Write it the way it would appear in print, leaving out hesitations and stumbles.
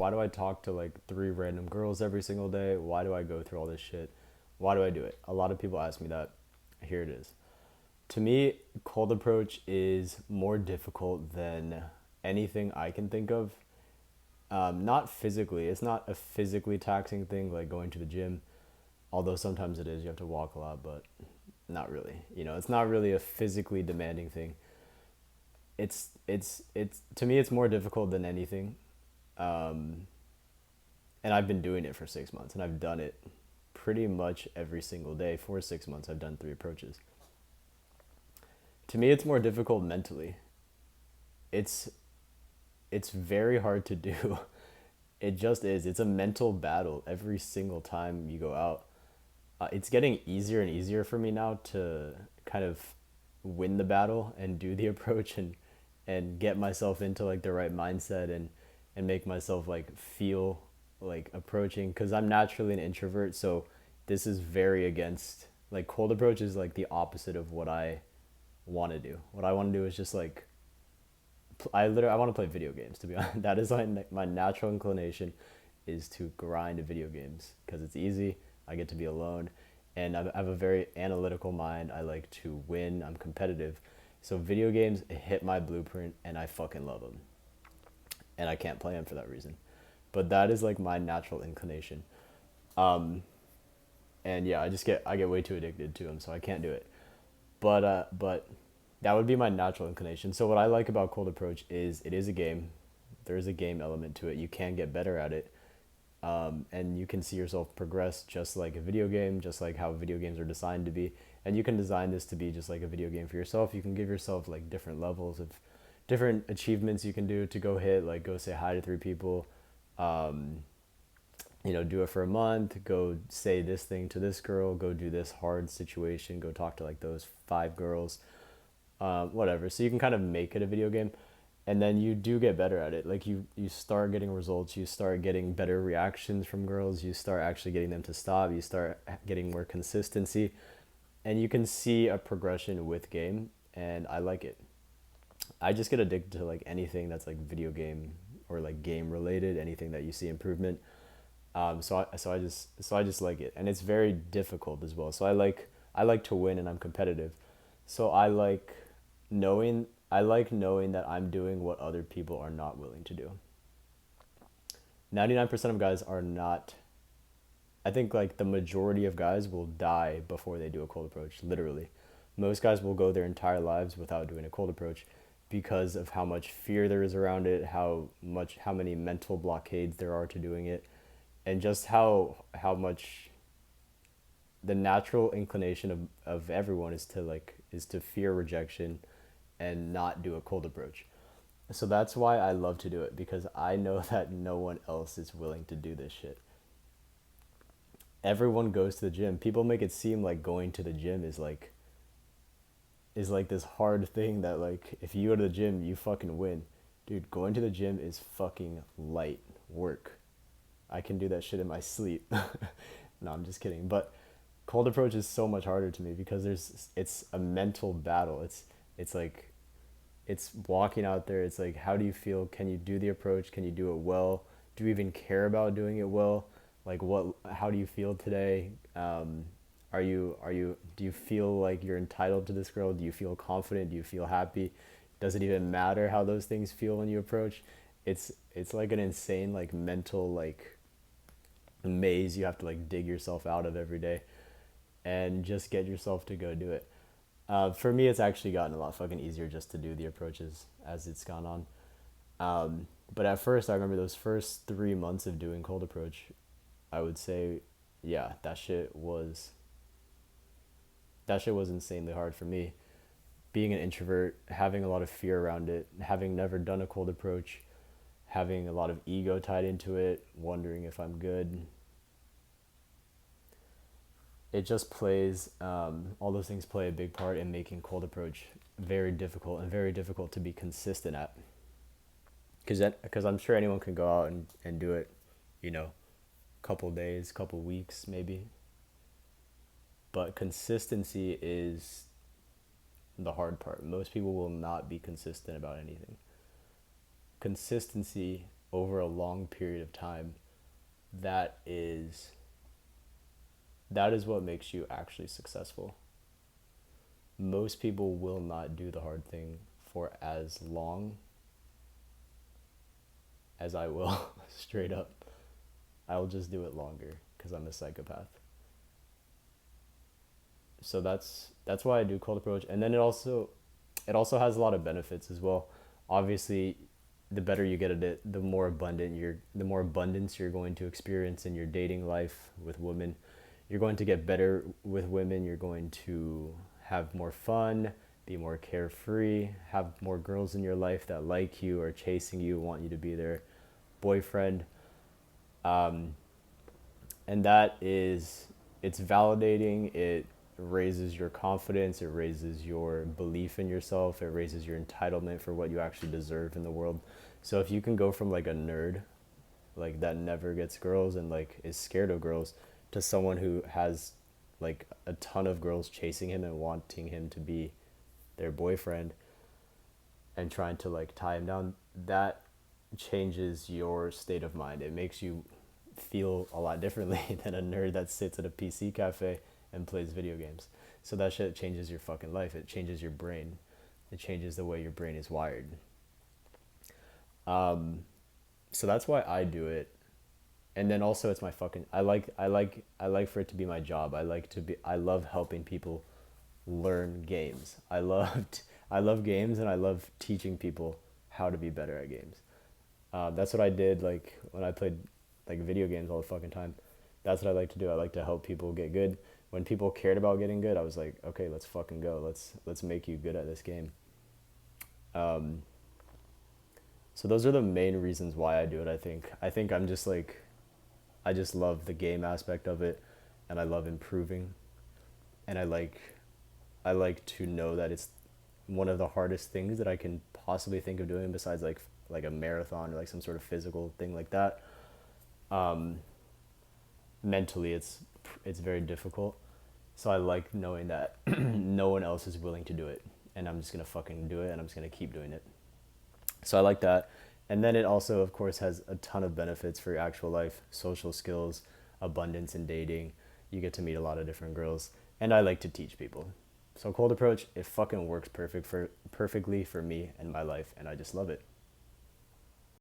Why do I talk to like three random girls every single day? Why do I go through all this shit? Why do I do it? A lot of people ask me that. Here it is. To me, cold approach is more difficult than anything I can think of. Not physically. It's not a physically taxing thing like going to the gym, although sometimes it is. You have to walk a lot, but not really. It's not really a physically demanding thing. It's to me, it's more difficult than anything. Um, and I've been doing it for 6 months, and I've done it pretty much every single day for 6 months. I've done three approaches. To me, it's more difficult mentally. It's it's very hard to do. It just is. It's a mental battle every single time you go out. It's getting easier and easier for me now to kind of win the battle and do the approach and get myself into like the right mindset and make myself like feel like approaching because I'm naturally an introvert, so this is very against like cold approach is like the opposite of what I want to do. What I want to do is just like I want to play video games, to be honest. That is my natural inclination is to grind video games because it's easy. I get to be alone, and I have a very analytical mind. I like to win. I'm competitive, so video games hit my blueprint, and I fucking love them. And I can't play them for that reason, but that is like my natural inclination. Um, and yeah, I get way too addicted to them, so I can't do it. But that would be my natural inclination. So what I like about cold approach is it is a game. There is a game element to it. You can get better at it, and you can see yourself progress just like a video game, just like how video games are designed to be. And you can design this to be just like a video game for yourself. You can give yourself like different levels of different achievements you can do to go hit, like go say hi to three people, um, do it for a month, go say this thing to this girl, go do this hard situation, go talk to like those five girls, whatever. So you can kind of make it a video game, and then you do get better at it. Like you start getting results, you start getting better reactions from girls, you start actually getting them to stop, you start getting more consistency, and you can see a progression with game, and I like it. I just get addicted to like anything that's like video game or like game related, anything that you see improvement. So I just like it, and it's very difficult as well. So I like to win, and I'm competitive. So I like knowing that I'm doing what other people are not willing to do. 99% of guys are not. I think like the majority of guys will die before they do a cold approach. Literally, most guys will go their entire lives without doing a cold approach because of how much fear there is around it, how many mental blockades there are to doing it, and just how much the natural inclination of everyone is to fear rejection and not do a cold approach. So that's why I love to do it, because I know that no one else is willing to do this shit. Everyone goes to the gym. People make it seem like going to the gym is like this hard thing that like if you go to the gym you fucking win. Dude, going to the gym is fucking light work. I can do that shit in my sleep. No, I'm just kidding. But cold approach is so much harder to me because it's a mental battle. It's like it's walking out there. It's like, how do you feel? Can you do the approach? Can you do it well? Do you even care about doing it well? Like how do you feel today? Do you feel like you're entitled to this girl? Do you feel confident? Do you feel happy? Does it even matter how those things feel when you approach? It's like an insane like mental like maze you have to like dig yourself out of every day and just get yourself to go do it. For me, it's actually gotten a lot fucking easier just to do the approaches as it's gone on. But at first, I remember those first 3 months of doing cold approach. I would say, yeah, that shit was insanely hard for me. Being an introvert, having a lot of fear around it, having never done a cold approach, having a lot of ego tied into it, wondering if I'm good. It just plays, all those things play a big part in making cold approach very difficult and very difficult to be consistent at. Because I'm sure anyone can go out and do it, you know, couple days, couple weeks maybe. But consistency is the hard part. Most people will not be consistent about anything. Consistency over a long period of time, that is that is what makes you actually successful. Most people will not do the hard thing for as long as I will. Straight up, I'll just do it longer because I'm a psychopath. So that's why I do cold approach, and then it also has a lot of benefits as well. Obviously, the better you get at it, the more abundance you're going to experience in your dating life with women. You're going to get better with women. You're going to have more fun, be more carefree, have more girls in your life that like you, are chasing you, want you to be their boyfriend. Um, and that is, it's validating. It raises your confidence, it raises your belief in yourself, it raises your entitlement for what you actually deserve in the world. So if you can go from like a nerd like that never gets girls and like is scared of girls to someone who has like a ton of girls chasing him and wanting him to be their boyfriend and trying to like tie him down, that changes your state of mind. It makes you feel a lot differently than a nerd that sits at a PC cafe and plays video games. So that shit changes your fucking life. It changes your brain. It changes the way your brain is wired. So that's why I do it. And then also it's my fucking I like for it to be my job. I love helping people learn games. I love games and I love teaching people how to be better at games. That's what I did like when I played like video games all the fucking time. That's what I like to do. I like to help people get good. When people cared about getting good, I was like, okay, let's fucking go. Let's make you good at this game. Um, so those are the main reasons why I do it. I think I'm just like, I just love the game aspect of it, and I love improving, and I like to know that it's one of the hardest things that I can possibly think of doing besides like a marathon or like some sort of physical thing like that. Um, Mentally, it's very difficult. So I like knowing that no one else is willing to do it, and I'm just gonna fucking do it, and I'm just gonna keep doing it. So I like that. And then it also, of course, has a ton of benefits for your actual life, social skills, abundance in dating. You get to meet a lot of different girls, and I like to teach people. So cold approach, it fucking works perfectly for me and my life, and I just love it.